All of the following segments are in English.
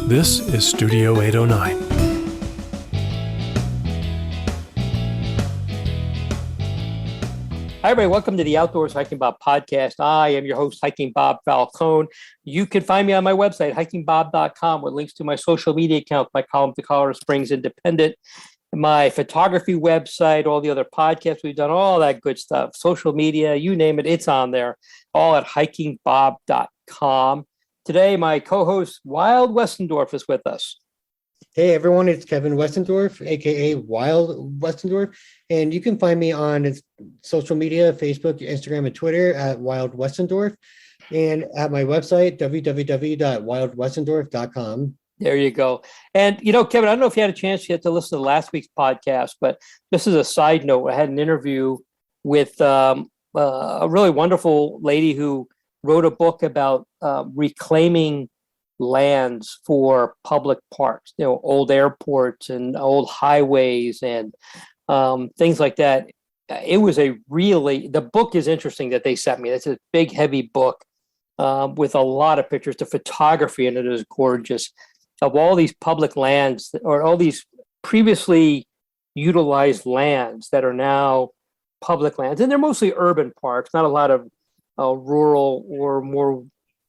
This is Studio 809. Hi, everybody. Welcome to the Outdoors Hiking Bob podcast. I am your host, Hiking Bob Falcone. You can find me on my website, hikingbob.com, with links to my social media account, my column to Colorado Springs Independent, my photography website, all the other podcasts we've done, all that good stuff, social media, you name it, it's on there, all at hikingbob.com. Today, my co-host, Wild Westendorf, is with us. Hey everyone, it's Kevin Westendorf, aka Wild Westendorf, and you can find me on social media, Facebook, Instagram, and Twitter at Wild Westendorf, and at my website, www.wildwestendorf.com. There you go. And, Kevin, I don't know if you had a chance yet to listen to last week's podcast, but this is a side note. I had an interview with a really wonderful lady who wrote a book about reclaiming lands for public parks, old airports and old highways and things like that. It was the book is interesting that they sent me. It's a big, heavy book with a lot of pictures. The photography in it is gorgeous, of all these public lands or all these previously utilized lands that are now public lands. And they're mostly urban parks, not a lot of rural or more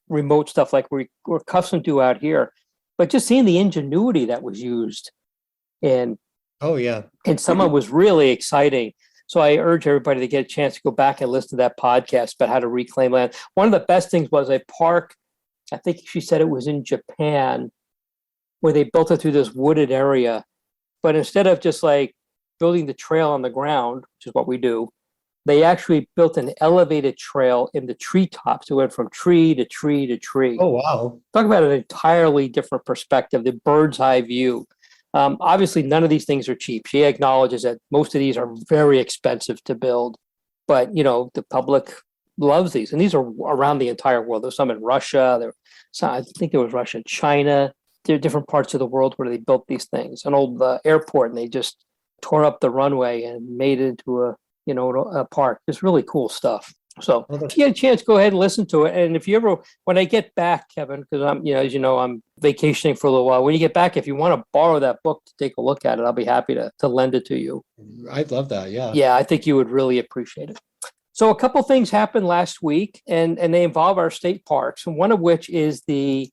remote stuff like we're accustomed to out here. But just seeing the ingenuity that was used and some of it was really exciting. So I urge everybody to get a chance to go back and listen to that podcast about how to reclaim land. One of the best things was a park, I think she said it was in Japan, where they built it through this wooded area. But instead of just like building the trail on the ground, which is what we do, they actually built an elevated trail in the treetops. It went from tree to tree to tree. Oh, wow. Talk about an entirely different perspective, the bird's eye view. Obviously, none of these things are cheap. She acknowledges that most of these are very expensive to build. But, the public loves these. And these are around the entire world. There's some in Russia. I think there was Russia and China. There are different parts of the world where they built these things. An old airport, and they just tore up the runway and made it into a park. It's really cool stuff. So if you get a chance, go ahead and listen to it. And if you ever, when I get back, Kevin, because I'm, as you know, I'm vacationing for a little while. When you get back, if you want to borrow that book to take a look at it, I'll be happy to lend it to you. I'd love that. Yeah. Yeah, I think you would really appreciate it. So a couple things happened last week, and they involve our state parks, and one of which is the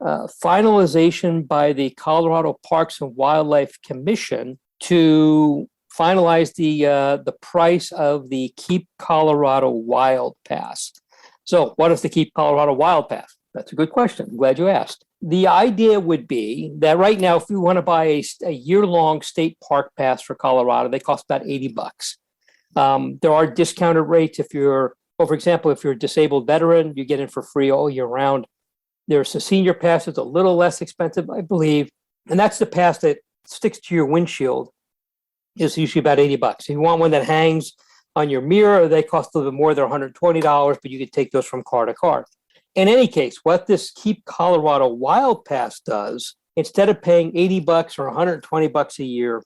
finalization by the Colorado Parks and Wildlife Commission to finalize the price of the Keep Colorado Wild Pass. So what is the Keep Colorado Wild Pass? That's a good question. I'm glad you asked. The idea would be that right now, if you want to buy a year-long state park pass for Colorado, they cost about $80. There are discounted rates if you're, for example, if you're a disabled veteran, you get in for free all year round. There's a senior pass that's a little less expensive, I believe. And that's the pass that sticks to your windshield. Is usually about $80. If you want one that hangs on your mirror, they cost a little bit more. They're $120, but you can take those from car to car. In any case, what this Keep Colorado Wild Pass does, instead of paying $80 or $120 a year,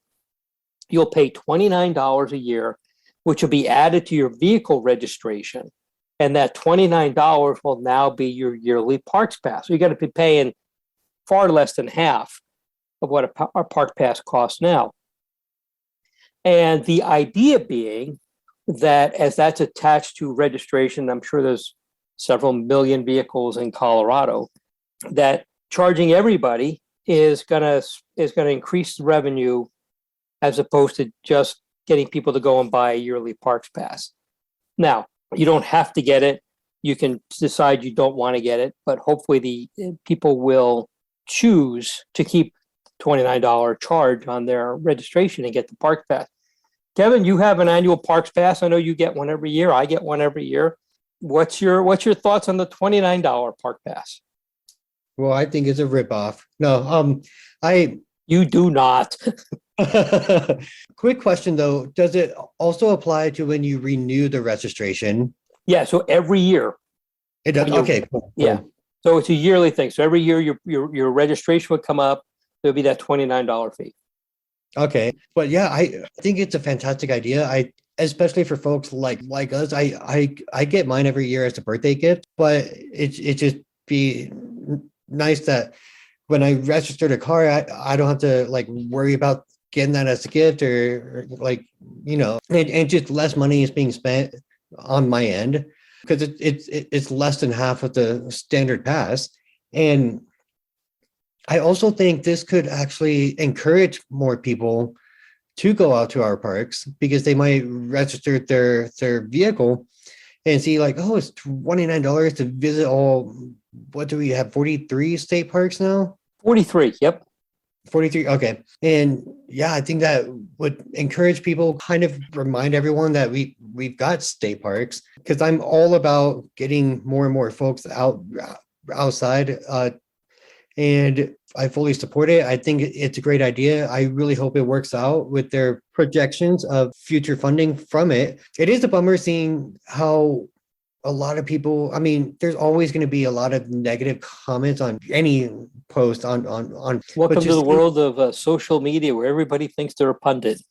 you'll pay $29 a year, which will be added to your vehicle registration. And that $29 will now be your yearly parks pass. So you're going to be paying far less than half of what a park pass costs now. And the idea being that as that's attached to registration, I'm sure there's several million vehicles in Colorado, that charging everybody is going to increase the revenue as opposed to just getting people to go and buy a yearly parks pass. Now, you don't have to get it. You can decide you don't want to get it, but hopefully the people will choose to keep $29 charge on their registration and get the park pass. Kevin, you have an annual parks pass. I know you get one every year. I get one every year. What's your thoughts on the $29 park pass? Well, I think it's a ripoff. No, You do not. Quick question though, does it also apply to when you renew the registration? Yeah, so every year. It does. Okay, cool. Yeah. So it's a yearly thing. So every year your registration would come up. There'll be that $29 fee. Okay. But yeah, I think it's a fantastic idea. Especially for folks like us, I get mine every year as a birthday gift, but it just be nice that when I register the car, I don't have to like worry about getting that as a gift or like, and just less money is being spent on my end because it's less than half of the standard pass. And I also think this could actually encourage more people to go out to our parks because they might register their vehicle and see like, oh, it's $29 to visit all, what do we have, 43 state parks now? 43. Yep. 43. Okay. And yeah, I think that would encourage people, kind of remind everyone that we've got state parks, because I'm all about getting more and more folks outside. And I fully support it. I think it's a great idea. I really hope it works out with their projections of future funding from it. It is a bummer seeing how a lot of people, I mean, there's always going to be a lot of negative comments on any post on. Welcome to the world of social media where everybody thinks they're a pundit.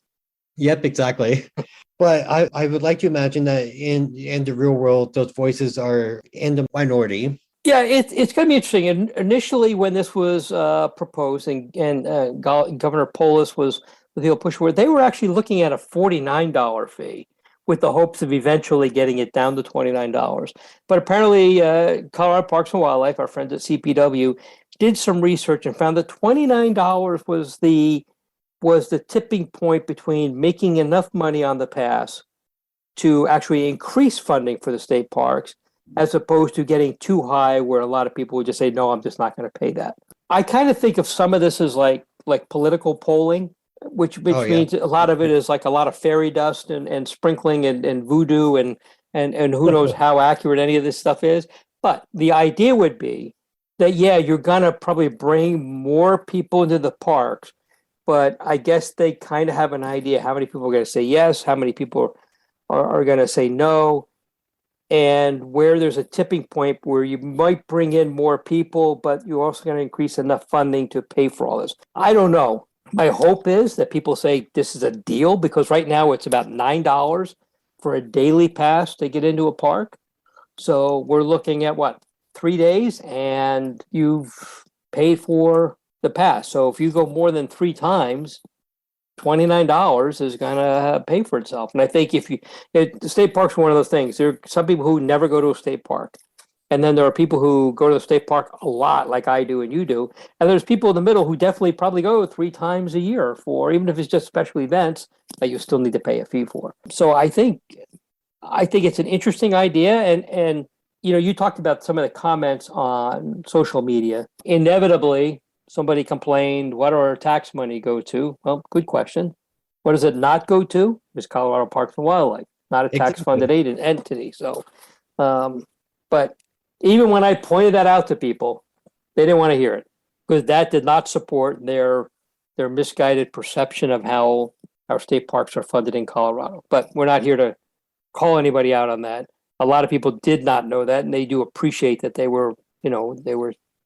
Yep, exactly. But I would like to imagine that in the real world, those voices are in the minority. Yeah, it's going to be interesting. And initially, when this was proposed and Governor Polis was the deal push for it, they were actually looking at a $49 fee with the hopes of eventually getting it down to $29. But apparently, Colorado Parks and Wildlife, our friends at CPW, did some research and found that $29 was the tipping point between making enough money on the pass to actually increase funding for the state parks, as opposed to getting too high where a lot of people would just say, no, I'm just not going to pay that. I kind of think of some of this as like political polling, which means a lot of it is like a lot of fairy dust and sprinkling and voodoo and who knows how accurate any of this stuff is. But the idea would be that, yeah, you're going to probably bring more people into the parks, but I guess they kind of have an idea how many people are going to say yes, how many people are going to say no, and where there's a tipping point where you might bring in more people, but you're also going to increase enough funding to pay for all this. I don't know. My hope is that people say this is a deal, because right now it's about $9 for a daily pass to get into a park. So we're looking at 3 days and you've paid for the pass. So if you go more than 3 times, $29 is going to pay for itself. And I think the state parks are one of those things. There are some people who never go to a state park. And then there are people who go to the state park a lot, like I do and you do. And there's people in the middle who definitely probably go 3 times a year for, even if it's just special events that you still need to pay a fee for. So I think it's an interesting idea. And you talked about some of the comments on social media. Inevitably, somebody complained, what do our tax money go to? Well, good question. What does it not go to? Is Colorado Parks and Wildlife, not a tax-funded entity. So, but even when I pointed that out to people, they didn't want to hear it, because that did not support their misguided perception of how our state parks are funded in Colorado. But we're not here to call anybody out on that. A lot of people did not know that, and they do appreciate that they were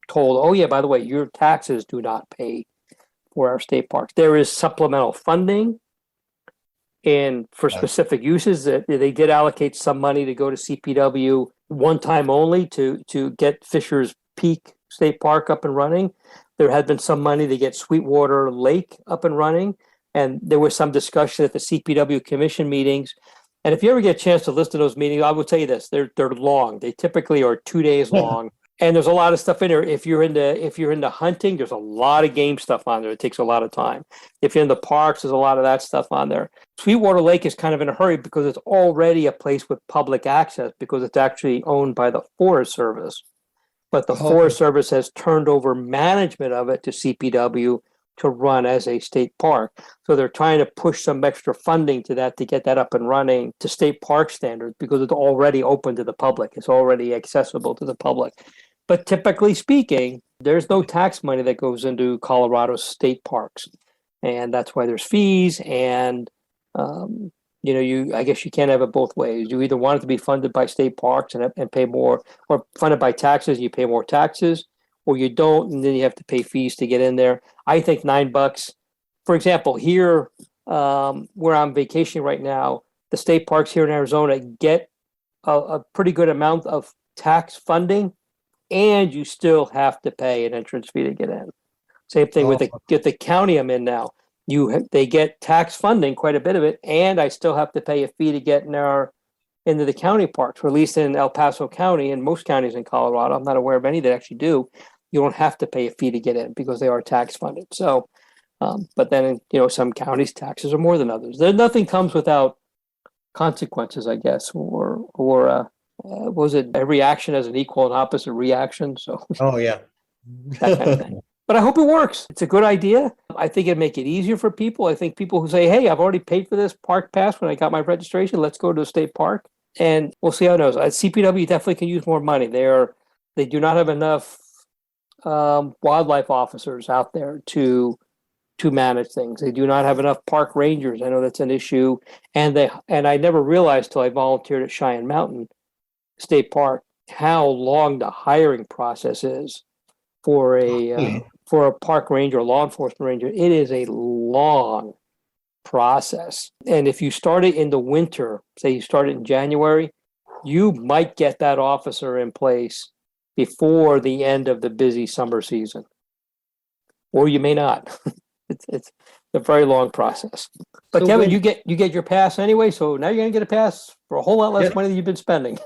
told, oh yeah, by the way, your taxes do not pay for our state parks. There is supplemental funding and for specific uses that they did allocate some money to go to CPW one time only to get Fisher's Peak State Park up and running. There had been some money to get Sweetwater Lake up and running. And there was some discussion at the CPW commission meetings. And if you ever get a chance to listen to those meetings, I will tell you this, they're long. They typically are 2 days long. And there's a lot of stuff in there. If you're into hunting, there's a lot of game stuff on there. It takes a lot of time. If you're in the parks, there's a lot of that stuff on there. Sweetwater Lake is kind of in a hurry because it's already a place with public access, because it's actually owned by the Forest Service. But the Forest Service has turned over management of it to CPW to run as a state park. So they're trying to push some extra funding to that to get that up and running to state park standards, because it's already open to the public. It's already accessible to the public. But typically speaking, there's no tax money that goes into Colorado's state parks. And that's why there's fees. And, I guess you can't have it both ways. You either want it to be funded by state parks and pay more, or funded by taxes, you pay more taxes, or you don't, and then you have to pay fees to get in there. I think $9, for example, here where I'm vacationing right now, the state parks here in Arizona get a pretty good amount of tax funding, and you still have to pay an entrance fee to get in. Same thing with Oh, the county I'm in now. They get tax funding, quite a bit of it, and I still have to pay a fee to get into the county parks, or at least in El Paso County and most counties in Colorado. I'm not aware of any that actually do. You don't have to pay a fee to get in because they are tax funded. So, but then, some counties taxes are more than others. Nothing comes without consequences, I guess, or was it every action has an equal and opposite reaction? So oh yeah. that kind of thing. But I hope it works. It's a good idea. I think it'd make it easier for people. I think people who say, hey, I've already paid for this park pass when I got my registration. Let's go to the state park. And we'll see how it goes. CPW definitely can use more money. They do not have enough wildlife officers out there to manage things. They do not have enough park rangers. I know that's an issue. And I never realized till I volunteered at Cheyenne Mountain State Park how long the hiring process is for a park ranger, law enforcement ranger. It is a long process. And if you start it in the winter, say you start it in January, you might get that officer in place before the end of the busy summer season, or you may not. It's a very long process. But So Kevin, you get your pass anyway, so now you're going to get a pass for a whole lot less money than you've been spending.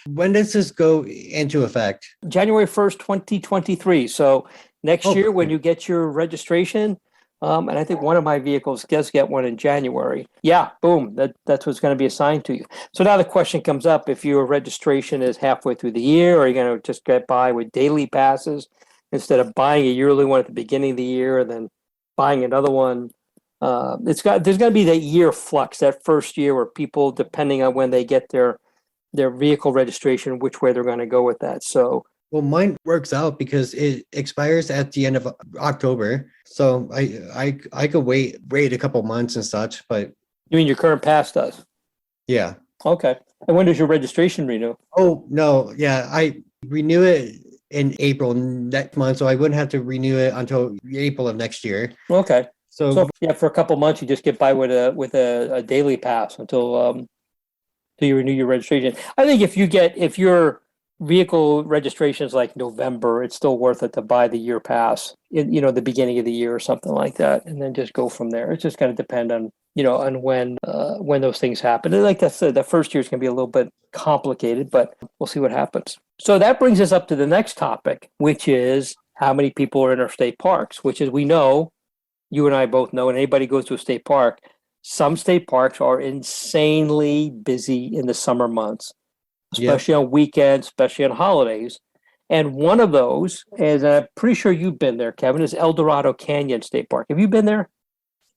when does this go into effect? January 1st, 2023. So next year, when you get your registration, and I think one of my vehicles does get one in January. Yeah, boom, that's what's going to be assigned to you. So now the question comes up, if your registration is halfway through the year, are you going to just get by with daily passes instead of buying a yearly one at the beginning of the year and then buying another one? There's going to be that year flux, that first year where people, depending on when they get their vehicle registration, which way they're going to go with that. So, well, mine works out because it expires at the end of October. So I could wait a couple months and such, but you mean your current pass does? yeah. Okay. And when does your registration renew? Oh, no. Yeah. I renew it in April next month. So I wouldn't have to renew it until April of next year. Okay. So yeah, for a couple months, you just get by with a daily pass until you renew your registration. I think if your vehicle registration is like November, it's still worth it to buy the year pass in, the beginning of the year or something like that, and then just go from there. It's just going to depend on, on when those things happen. And like I said, the first year is going to be a little bit complicated, but we'll see what happens. So that brings us up to the next topic, which is how many people are in our state parks, which is, we know, you and I both know, and anybody goes to a state park, some state parks are insanely busy in the summer months, especially on weekends, especially on holidays. And one of those, and I'm pretty sure you've been there, Kevin, is Eldorado Canyon State Park. Have you been there?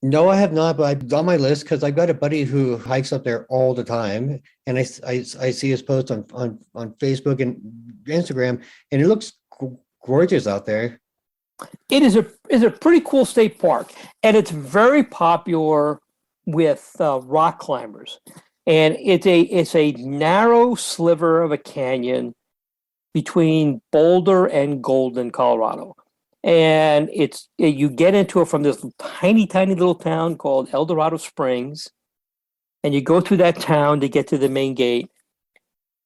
no, I have not, but I've on my list because I've got a buddy who hikes up there all the time, and I see his posts on Facebook and Instagram, and it looks gorgeous out there. It is a pretty cool state park, and it's very popular with rock climbers. And it's a narrow sliver of a canyon between Boulder and Golden, Colorado. And you get into it from this tiny, tiny little town called Eldorado Springs, and you go through that town to get to the main gate.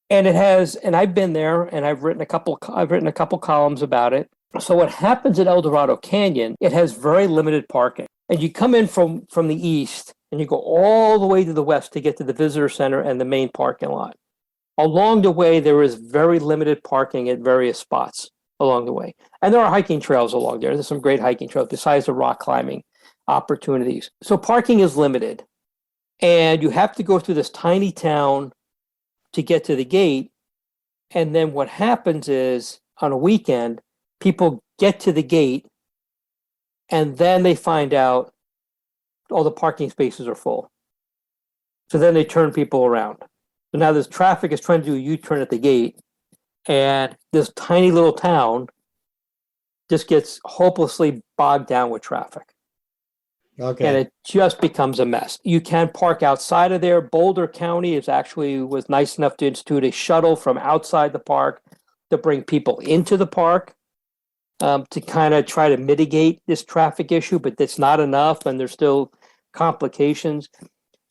And and I've been there, and I've written a couple columns about it. So what happens at Eldorado Canyon, it has very limited parking. And you come in from the east, and you go all the way to the west to get to the visitor center and the main parking lot. Along the way, there is very limited parking at various spots along the way. And there are hiking trails along there. There's some great hiking trails besides the rock climbing opportunities. So parking is limited. And you have to go through this tiny town to get to the gate. And then what happens is, on a weekend, people get to the gate, and then they find out all the parking spaces are full. So then they turn people around. So now this traffic is trying to do a U-turn at the gate, and this tiny little town just gets hopelessly bogged down with traffic. Okay. And it just becomes a mess. You can park outside of there. Boulder County was nice enough to institute a shuttle from outside the park to bring people into the park, to kind of try to mitigate this traffic issue, but that's not enough, and there's still complications.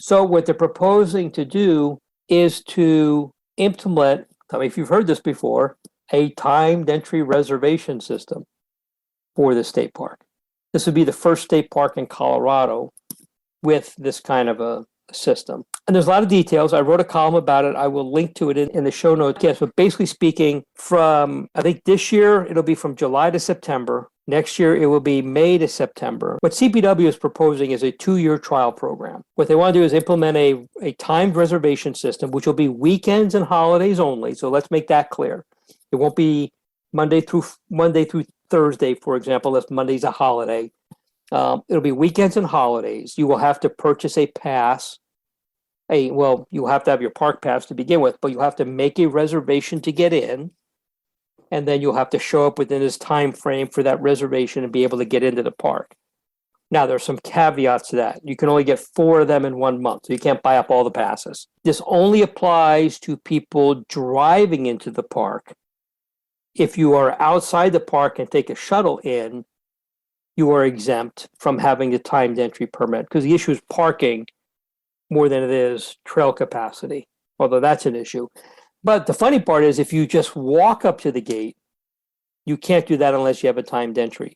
So what they're proposing to do is to implement, I mean, if you've heard this before, a timed entry reservation system. for the state park. This would be the first state park in Colorado with this kind of a system. And there's a lot of details. I wrote a column about it. I will link to it in the show notes. Yes, but basically speaking, I think this year, it'll be from July to September. Next year, it will be May to September. What CPW is proposing is a 2-year trial program. What they want to do is implement a timed reservation system, which will be weekends and holidays only. So let's make that clear. It won't be Monday through Thursday, for example, if Monday's a holiday. It'll be weekends and holidays. You will have to purchase a pass. You have to have your park pass to begin with, but you'll have to make a reservation to get in. And then you'll have to show up within this time frame for that reservation and be able to get into the park. Now, there's some caveats to that. You can only get 4 of them in 1 month, so you can't buy up all the passes. This only applies to people driving into the park. If you are outside the park and take a shuttle in, you are exempt from having the timed entry permit, because the issue is parking more than it is trail capacity, although that's an issue. But the funny part is, if you just walk up to the gate, you can't do that unless you have a timed entry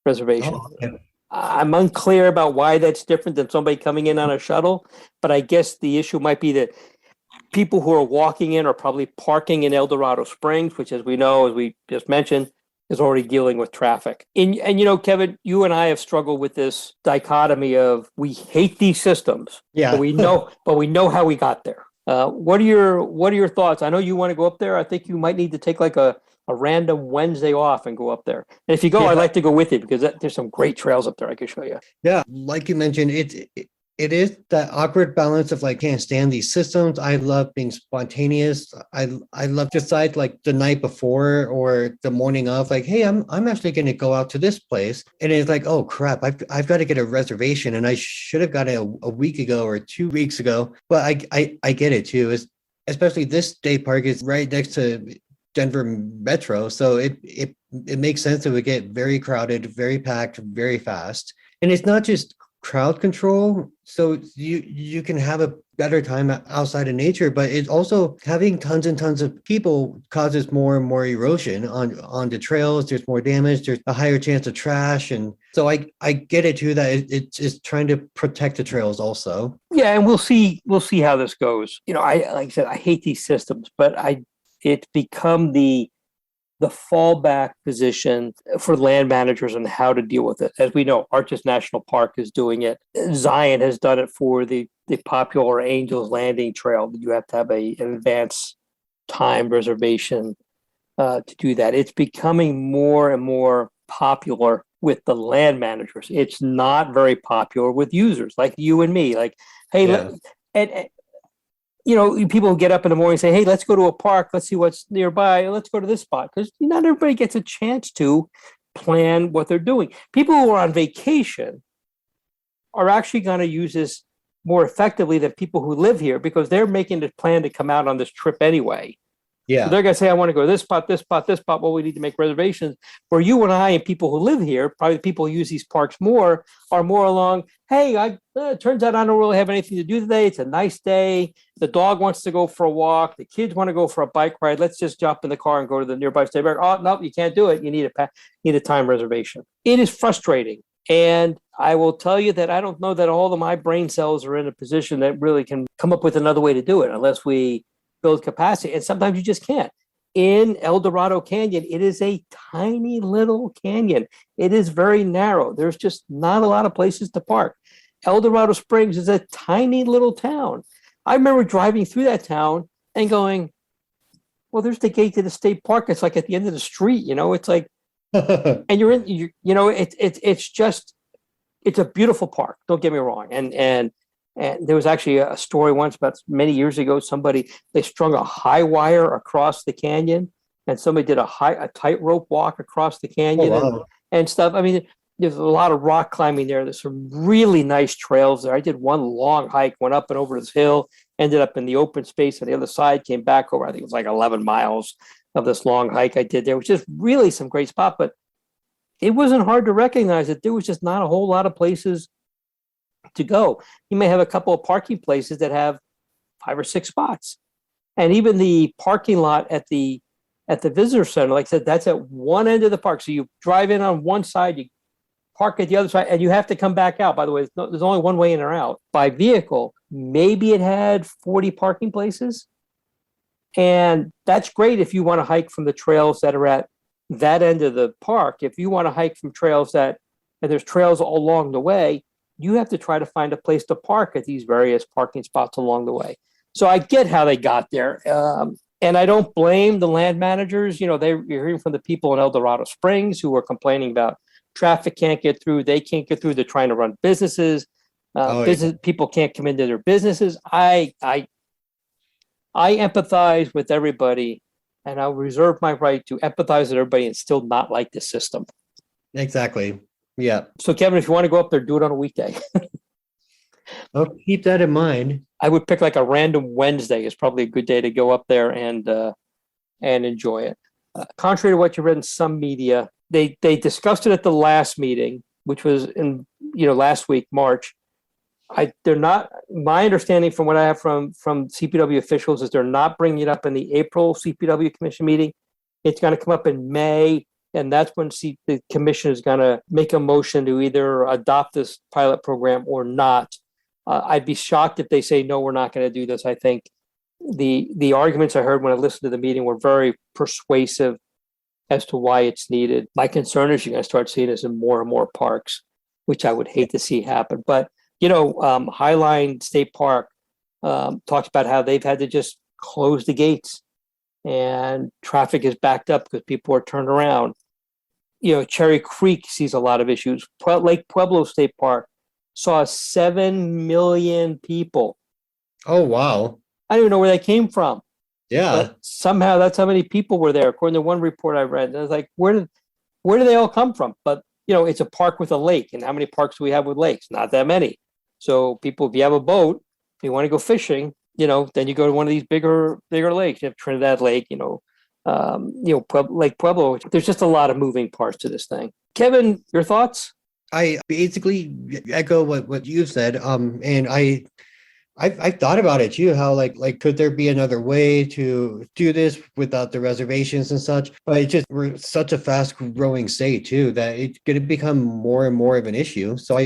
reservation. Oh, okay. I'm unclear about why that's different than somebody coming in on a shuttle, but I guess the issue might be that people who are walking in are probably parking in Eldorado Springs, which, as we know, as we just mentioned, is already dealing with traffic. And Kevin, you and I have struggled with this dichotomy of we hate these systems, Yeah. but we know how we got there. What are your thoughts? I know you want to go up there. I think you might need to take like a random Wednesday off and go up there. And if you go, Yeah. I'd like to go with you, because there's some great trails up there I can show you. Yeah, like you mentioned, it is that awkward balance of like, can't stand these systems. I love being spontaneous. I love to decide like the night before or the morning of, like, hey, I'm actually going to go out to this place, and it's like, oh crap, I've got to get a reservation, and I should have got it a week ago or 2 weeks ago. But I get it too. Especially this state park is right next to Denver Metro, so it makes sense. It would get very crowded, very packed, very fast, and it's not just crowd control, so you can have a better time outside of nature, but it's also having tons and tons of people causes more and more erosion on the trails. There's more damage, there's a higher chance of trash, and so I get it too, that it's just trying to protect the trails also. Yeah, and we'll see how this goes. Like I said, I hate these systems, but it's become the fallback position for land managers and how to deal with it. As we know, Arches National Park is doing it. Zion has done it for the popular Angels Landing Trail. You have to have an advance time reservation to do that. It's becoming more and more popular with the land managers. It's not very popular with users like you and me. Like, hey, Yeah. People who get up in the morning and say, hey, let's go to a park. Let's see what's nearby. Let's go to this spot. Because not everybody gets a chance to plan what they're doing. People who are on vacation are actually going to use this more effectively than people who live here, because they're making the plan to come out on this trip anyway. Yeah. So they're going to say, I want to go to this spot, this spot, this spot. Well, we need to make reservations. Where you and I and people who live here, probably the people who use these parks more, are more along, hey, it turns out I don't really have anything to do today. It's a nice day. The dog wants to go for a walk. The kids want to go for a bike ride. Let's just jump in the car and go to the nearby state park. Oh, no, you can't do it. You need a time reservation. It is frustrating. And I will tell you that I don't know that all of my brain cells are in a position that really can come up with another way to do it unless we build capacity. And sometimes you just can't. In Eldorado Canyon, it is a tiny little canyon. It is very narrow. There's just not a lot of places to park. Eldorado Springs is a tiny little town. I remember driving through that town and going, well, there's the gate to the state park. It's like at the end of the street, it's like, and it's a beautiful park. Don't get me wrong. And there was actually a story once about many years ago, they strung a high wire across the canyon, and somebody did a tightrope walk across the canyon. Oh, wow. and stuff. I mean, there's a lot of rock climbing there. There's some really nice trails there. I did one long hike, went up and over this hill, ended up in the open space on the other side, came back over, I think it was like 11 miles of this long hike I did there, which is really some great spot. But it wasn't hard to recognize that there was just not a whole lot of places to go. You may have a couple of parking places that have 5 or 6 spots. And even the parking lot at the at the visitor center, like I said, that's at one end of the park. So you drive in on one side, you park at the other side, and you have to come back out. By the way, there's only one way in or out by vehicle. Maybe it had 40 parking places. And that's great if you want to hike from the trails that are at that end of the park. If you want to hike from trails and there's trails all along the way, you have to try to find a place to park at these various parking spots along the way. So I get how they got there. And I don't blame the land managers. You're hearing from the people in Eldorado Springs who are complaining about traffic can't get through. They can't get through. They're trying to run businesses. People can't come into their businesses. I empathize with everybody, and I'll reserve my right to empathize with everybody and still not like the system. Exactly. Yeah. So, Kevin, if you want to go up there, do it on a weekday. I'll keep that in mind. I would pick like a random Wednesday is probably a good day to go up there and enjoy it. Contrary to what you read in some media, they discussed it at the last meeting, which was in last week, March. They're not. My understanding from what I have from CPW officials is they're not bringing it up in the April CPW commission meeting. It's going to come up in May, and that's when the commission is going to make a motion to either adopt this pilot program or not. I'd be shocked if they say no, we're not going to do this. I think the arguments I heard when I listened to the meeting were very persuasive as to why it's needed. My concern is you're going to start seeing this in more and more parks, which I would hate to see happen. But Highline State Park talks about how they've had to just close the gates and traffic is backed up because people are turned around. Cherry Creek sees a lot of issues. Lake Pueblo State Park saw 7 million people. Oh, wow. I don't even know where they came from. Yeah. But somehow that's how many people were there, according to one report I read. And I was like, where do they all come from? But, it's a park with a lake. And how many parks do we have with lakes? Not that many. So people, if you have a boat, if you want to go fishing, then you go to one of these bigger lakes. You have Trinidad Lake, Lake Pueblo. There's just a lot of moving parts to this thing. Kevin, your thoughts? I basically echo what you've said. And I've thought about it too, how like could there be another way to do this without the reservations and such? But we're such a fast growing state too that it's going to become more and more of an issue. So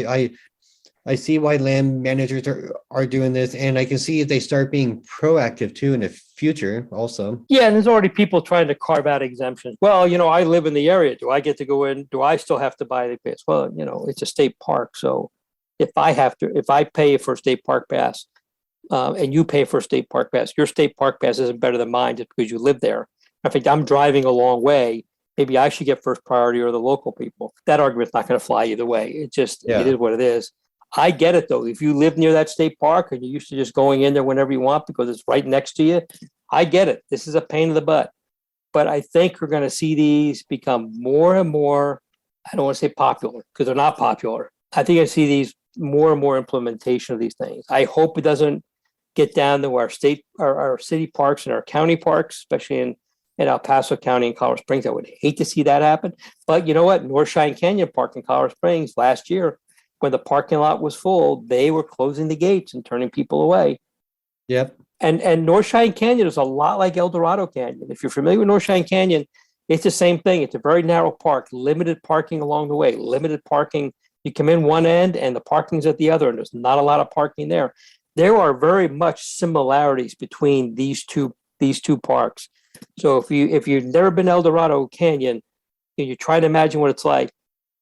I see why land managers are doing this, and I can see if they start being proactive too in the future also. Yeah, and there's already people trying to carve out exemptions. Well, I live in the area. Do I get to go in? Do I still have to buy the pass? Well, it's a state park. So if I pay for a state park pass and you pay for a state park pass, your state park pass isn't better than mine just because you live there. In fact, I'm driving a long way. Maybe I should get first priority or the local people. That argument's not going to fly either way. It is what it is. I get it, though. If you live near that state park and you're used to just going in there whenever you want because it's right next to you, I get it. This is a pain in the butt. But I think we're going to see these become more and more, I don't want to say popular because they're not popular. I think I see these more and more implementation of these things. I hope it doesn't get down to our city parks and our county parks, especially in El Paso County and Colorado Springs. I would hate to see that happen. But you know what? North Cheyenne Canyon Park in Colorado Springs last year, when the parking lot was full, they were closing the gates and turning people away. Yep. And North Cheyenne Canyon is a lot like Eldorado Canyon. If you're familiar with North Cheyenne Canyon, it's the same thing. It's a very narrow park, limited parking along the way, limited parking. You come in one end and the parking's at the other, and there's not a lot of parking there. There are very much similarities between these two parks. So if you've never been Eldorado Canyon, and you try to imagine what it's like,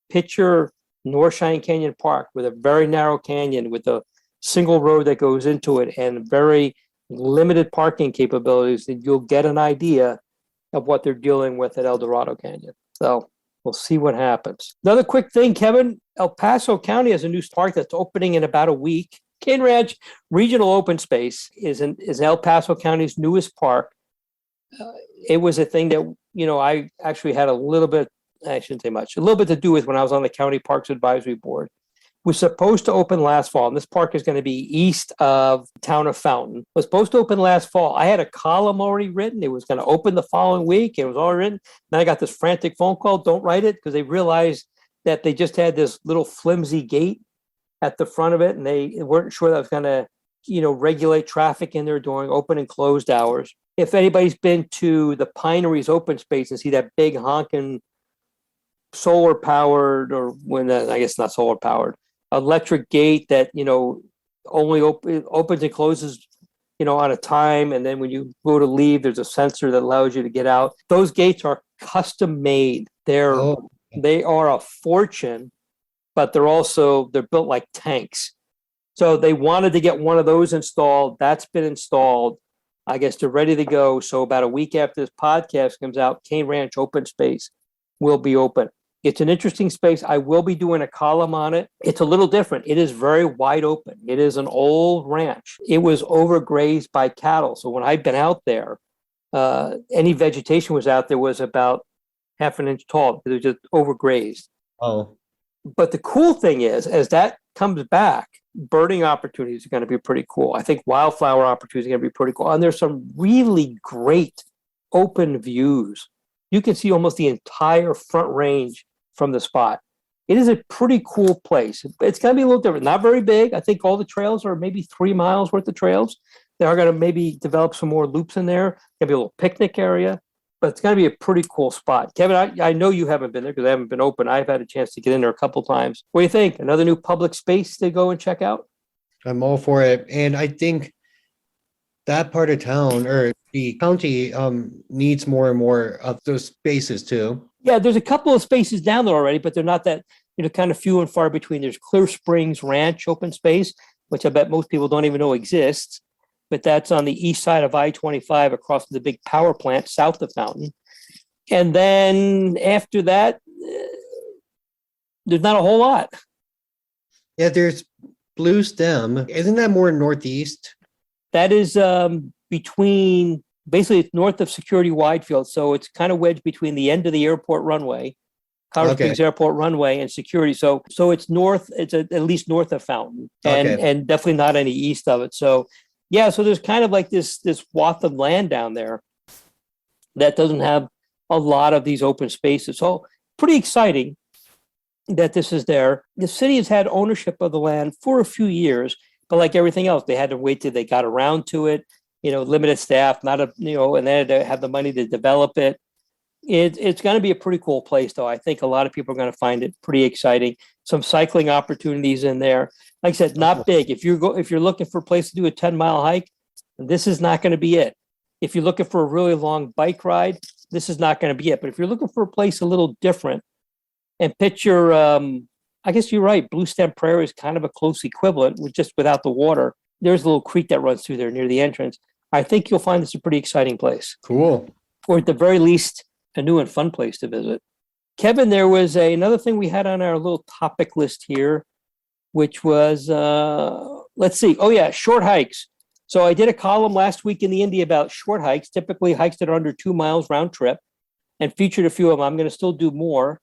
picture North Cheyenne Canyon Park with a very narrow canyon with a single road that goes into it and very limited parking capabilities, and you'll get an idea of what they're dealing with at Eldorado Canyon. So we'll see what happens. Another quick thing, Kevin, El Paso County has a new park that's opening in about a week. Kane Ranch Regional Open Space is El Paso County's newest park. It was a thing that, I actually had a little bit to do with when I was on the County Parks Advisory Board. It was supposed to open last fall, and this park is going to be east of the town of Fountain. It was supposed to open last fall. I had a column already written. It was going to open the following week. It was already written. Then I got this frantic phone call, don't write it, because they realized that they just had this little flimsy gate at the front of it, and they weren't sure that was going to regulate traffic in there during open and closed hours. If anybody's been to the Pineries open space and see that big honking solar powered, or I guess not solar powered, electric gate that, only opens and closes, on a time. And then when you go to leave, there's a sensor that allows you to get out. Those gates are custom made. They are a fortune, but they're built like tanks. So they wanted to get one of those installed. That's been installed. I guess they're ready to go. So about a week after this podcast comes out, Kane Ranch open space will be open. It's an interesting space. I will be doing a column on it. It's a little different. It is very wide open. It is an old ranch. It was overgrazed by cattle. So when I've been out there, any vegetation was out there was about half an inch tall. It was just overgrazed. Oh. But the cool thing is, as that comes back, birding opportunities are going to be pretty cool. I think wildflower opportunities are going to be pretty cool. And there's some really great open views. You can see almost the entire Front Range from the spot. It is a pretty cool place. It's going to be a little different. Not very big. I think all the trails are maybe 3 miles worth of trails. They are going to maybe develop some more loops in there. Maybe a little picnic area. But it's going to be a pretty cool spot. Kevin, I know you haven't been there because I haven't been open. I've had a chance to get in there a couple times. What do you think? Another new public space to go and check out? I'm all for it. And I think that part of town or the county needs more and more of those spaces too. Yeah, there's a couple of spaces down there already, but they're not that, kind of few and far between. There's Clear Springs Ranch open space, which I bet most people don't even know exists. But that's on the east side of I-25 across the big power plant south of Fountain. And then after that, there's not a whole lot. Yeah, there's Blue Stem. Isn't that more northeast? That is between, basically it's north of Security Widefield. So it's kind of wedged between the end of the airport runway, Colorado Springs Airport runway, and Security. So it's north, it's at least north of Fountain, and definitely not any east of it. So yeah, so there's kind of like this swath of land down there that doesn't have a lot of these open spaces. So pretty exciting that this is there. The city has had ownership of the land for a few years, but like everything else, they had to wait till they got around to it. Limited staff, and they had to have the money to develop it. It's going to be a pretty cool place, though. I think a lot of people are going to find it pretty exciting. Some cycling opportunities in there. Like I said, not big. If you're looking for a place to do a 10-mile hike, this is not going to be it. If you're looking for a really long bike ride, this is not going to be it. But if you're looking for a place a little different, and picture, I guess you're right, Blue Stem Prairie is kind of a close equivalent, without the water. There's a little creek that runs through there near the entrance. I think you'll find this a pretty exciting place. Cool. Or at the very least, a new and fun place to visit. Kevin, there was another thing we had on our little topic list here, which was, let's see. Oh, yeah, short hikes. So I did a column last week in the Indy about short hikes, typically hikes that are under 2 miles round trip, and featured a few of them. I'm going to still do more.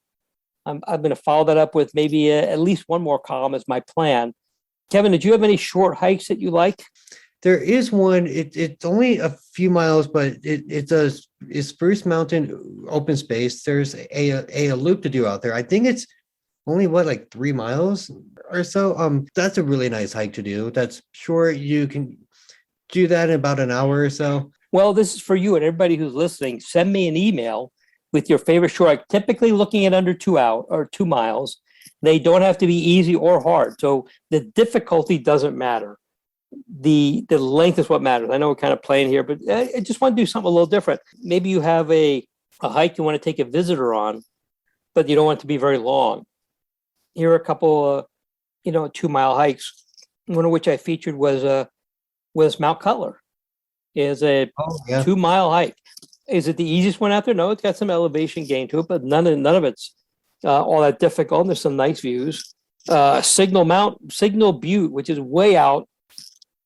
I'm going to follow that up with maybe at least one more column as my plan. Kevin, did you have any short hikes that you like? There is one. It's only a few miles, but it's Spruce Mountain open space. There's a loop to do out there. I think it's only like 3 miles or so. That's a really nice hike to do. That's short. You can do that in about an hour or so. Well, this is for you and everybody who's listening. Send me an email with your favorite short hike. Typically looking at under 2 hours or 2 miles. They don't have to be easy or hard. So the difficulty doesn't matter. The length is what matters. I know we're kind of playing here, but I just want to do something a little different. Maybe you have a hike you want to take a visitor on, but you don't want it to be very long. Here are a couple 2-mile hikes. One of which I featured was Mount Cutler. Is a 2-mile hike. Is it the easiest one out there? No, it's got some elevation gain to it, but none of it's all that difficult. There's some nice views. Signal Butte, which is way out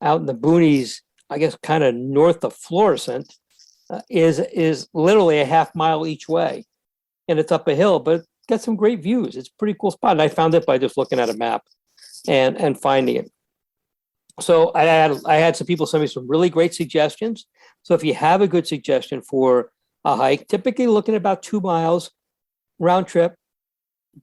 in the boonies, I guess kind of north of Florissant, is literally a half mile each way. And it's up a hill, but it's got some great views. It's a pretty cool spot. And I found it by just looking at a map and finding it. So I had some people send me some really great suggestions. So if you have a good suggestion for a hike, typically looking at about 2 miles round trip,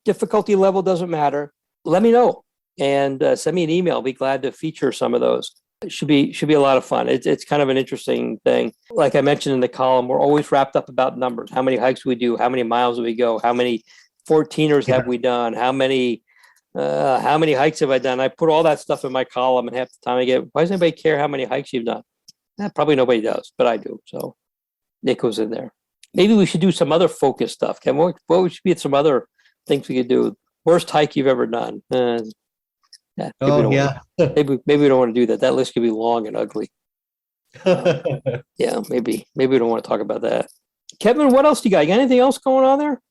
difficulty level doesn't matter. Let me know and send me an email. I'll be glad to feature some of those. It should be a lot of fun. It's kind of an interesting thing. Like I mentioned in the column, we're always wrapped up about numbers. How many hikes we do, how many miles do we go, how many 14ers have we done, how many hikes have I done? I put all that stuff in my column, and half the time I get, why does anybody care how many hikes you've done? Probably nobody does, but I do. So it goes in there. Maybe we should do some other focus stuff. Kevin, what should be some other things we could do? Worst hike you've ever done? Maybe we don't want to do that. That list could be long and ugly. Yeah, maybe we don't want to talk about that. Kevin, what else do you got? You got anything else going on there?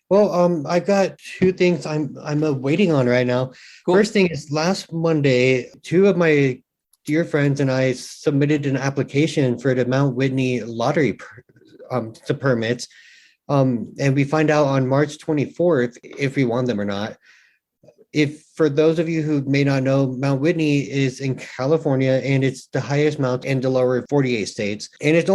Well, I got two things I'm waiting on right now. Cool. First thing is last Monday, two of my dear friends and I submitted an application for the Mount Whitney lottery to permits. And we find out on March 24th if we won them or not. If for those of you who may not know, Mount Whitney is in California, and it's the highest mountain in the lower 48 states. And it's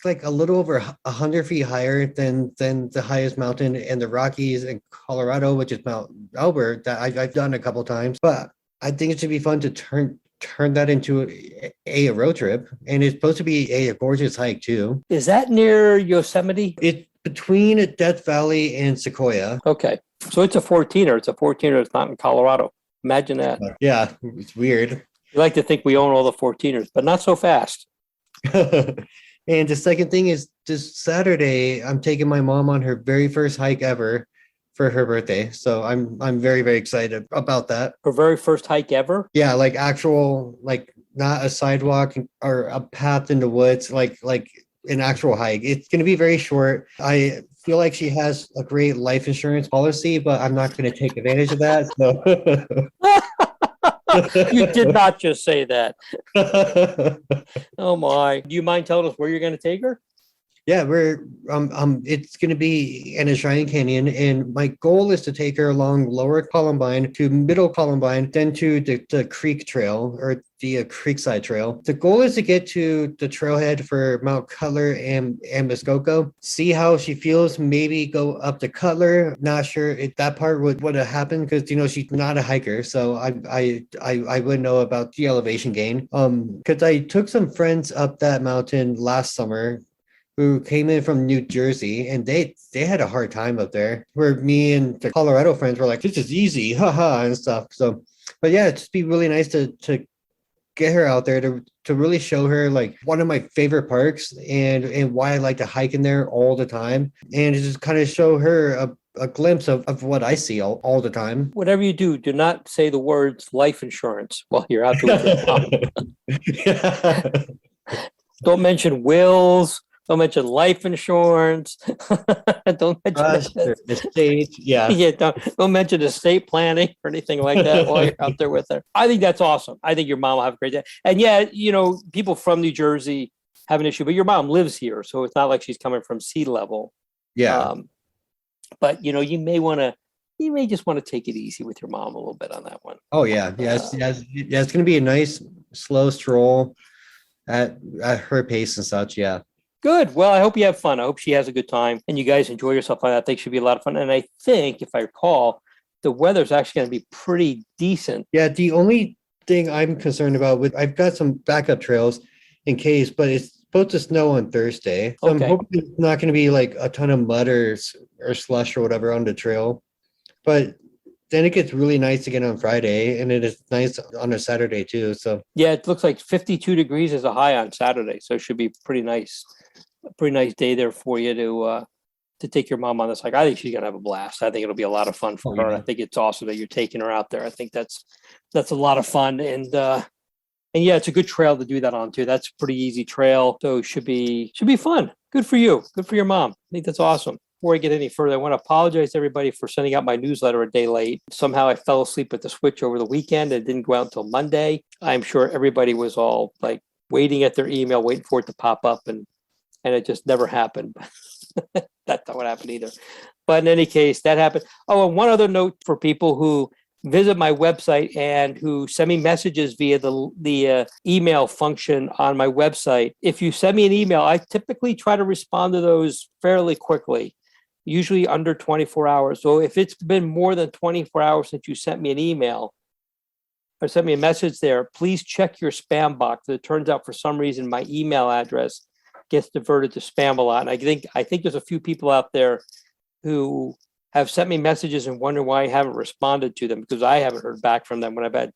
like a little over 100 feet higher than the highest mountain in the Rockies in Colorado, which is Mount Albert, that I've done a couple times. But I think it should be fun to turn that into a road trip. And it's supposed to be a gorgeous hike too. Is that near Yosemite? It's between Death Valley and Sequoia. Okay. So it's a 14er. It's a 14er. It's not in Colorado. Imagine that. Yeah, it's weird. We like to think we own all the 14ers, but not so fast. And the second thing is this Saturday, I'm taking my mom on her very first hike ever for her birthday. So I'm very, very excited about that. Her very first hike ever? Yeah, like actual, like not a sidewalk or a path in the woods, like an actual hike. It's going to be very short. I feel like she has a great life insurance policy, but I'm not going to take advantage of that. So You did not just say that. Oh my. Do you mind telling us where you're going to take her? Yeah, it's going to be in a Cheyenne Canyon, and my goal is to take her along Lower Columbine to Middle Columbine, then to the Creek Trail or the Creekside Trail. The goal is to get to the trailhead for Mount Cutler and Muskoka, see how she feels, maybe go up to Cutler. Not sure if that part would have happened because, she's not a hiker, so I wouldn't know about the elevation gain. Because I took some friends up that mountain last summer who came in from New Jersey, and they had a hard time up there, where me and the Colorado friends were like, this is easy, haha, and stuff. So, but yeah, it'd just be really nice to get her out there to really show her like one of my favorite parks and why I like to hike in there all the time, and to just kind of show her a glimpse of what I see all the time. Whatever you do, do not say the words life insurance while you're out there with your mom. Don't mention wills. Don't mention life insurance. Don't mention estate. Yeah. Yeah. Don't mention estate planning or anything like that while you're out there with her. I think that's awesome. I think your mom will have a great day. And yeah, people from New Jersey have an issue, but your mom lives here, so it's not like she's coming from sea level. Yeah. But you may just want to take it easy with your mom a little bit on that one. Oh yeah. Yes. It's going to be a nice slow stroll at her pace and such. Yeah. Good. Well, I hope you have fun. I hope she has a good time and you guys enjoy yourself. I think it should be a lot of fun. And I think, if I recall, the weather's actually going to be pretty decent. Yeah. The only thing I'm concerned about I've got some backup trails in case, but it's supposed to snow on Thursday. So Okay. I'm hoping it's not going to be like a ton of mud or slush or whatever on the trail. But then it gets really nice again on Friday, and it is nice on a Saturday too. So yeah, it looks like 52 degrees is a high on Saturday. So it should be pretty nice. A pretty nice day there for you to take your mom on this hike. I think she's gonna have a blast. I think it'll be a lot of fun for her. Yeah. I think it's awesome that you're taking her out there. I think that's a lot of fun, and yeah, it's a good trail to do that on too. That's a pretty easy trail, so it should be fun. Good for you. Good for your mom. I think that's awesome. Before I get any further, I want to apologize to everybody for sending out my newsletter a day late. Somehow I fell asleep at the switch over the weekend and didn't go out until Monday. I'm sure everybody was all like waiting at their email, waiting for it to pop up, and it just never happened. That's not what happened either. But in any case, that happened. Oh, and one other note for people who visit my website and who send me messages via the email function on my website. If you send me an email, I typically try to respond to those fairly quickly, usually under 24 hours. So if it's been more than 24 hours since you sent me an email, or sent me a message there, please check your spam box. It turns out for some reason my email address gets diverted to spam a lot. And I think there's a few people out there who have sent me messages and wonder why I haven't responded to them, because I haven't heard back from them when I've had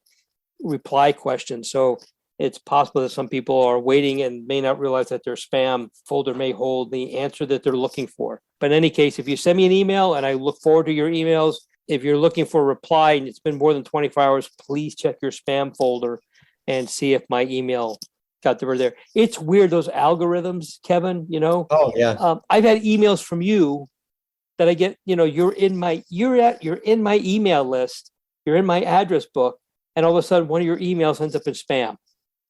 reply questions. So it's possible that some people are waiting and may not realize that their spam folder may hold the answer that they're looking for. But in any case, if you send me an email, and I look forward to your emails, if you're looking for a reply and it's been more than 24 hours, please check your spam folder and see if my email got diverted there. It's weird, those algorithms, Kevin, Oh yeah. I've had emails from you that I get, you're in my email list, you're in my address book, and all of a sudden one of your emails ends up in spam.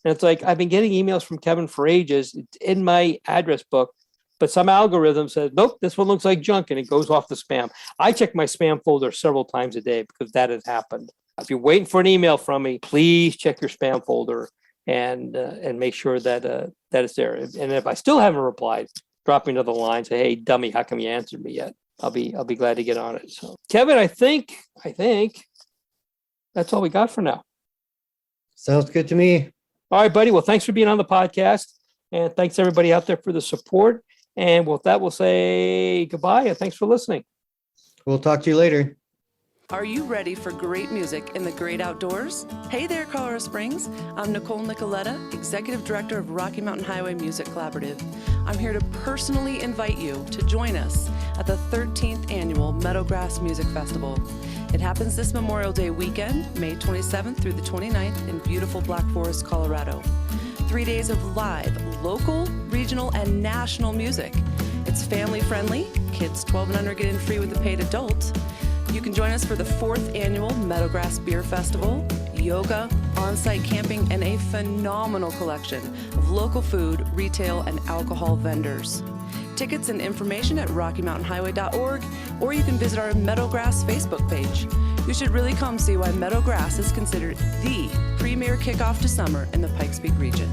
And it's like, I've been getting emails from Kevin for ages. It's in my address book, but some algorithm says, nope, this one looks like junk, and it goes off the spam. I check my spam folder several times a day because that has happened. If you're waiting for an email from me, please check your spam folder and make sure that it's there. And if I still haven't replied, drop me another line, say, hey, dummy, how come you answered me yet? I'll be glad to get on it. So, Kevin, I think that's all we got for now. Sounds good to me. All right, buddy. Well, thanks for being on the podcast, and thanks everybody out there for the support. And with that, we'll say goodbye, and thanks for listening. We'll talk to you later. Are you ready for great music in the great outdoors? Hey there, Colorado Springs. I'm Nicole Nicoletta, Executive Director of Rocky Mountain Highway Music Collaborative. I'm here to personally invite you to join us at the 13th Annual Meadowgrass Music Festival. It happens this Memorial Day weekend, May 27th through the 29th in beautiful Black Forest, Colorado. 3 days of live, local, regional, and national music. It's family friendly. Kids 12 and under get in free with a paid adult. You can join us for the 4th Annual Meadowgrass Beer Festival, yoga, on-site camping, and a phenomenal collection of local food, retail, and alcohol vendors. Tickets and information at RockyMountainHighway.org, or you can visit our Meadowgrass Facebook page. You should really come see why Meadowgrass is considered the premier kickoff to summer in the Pikes Peak region.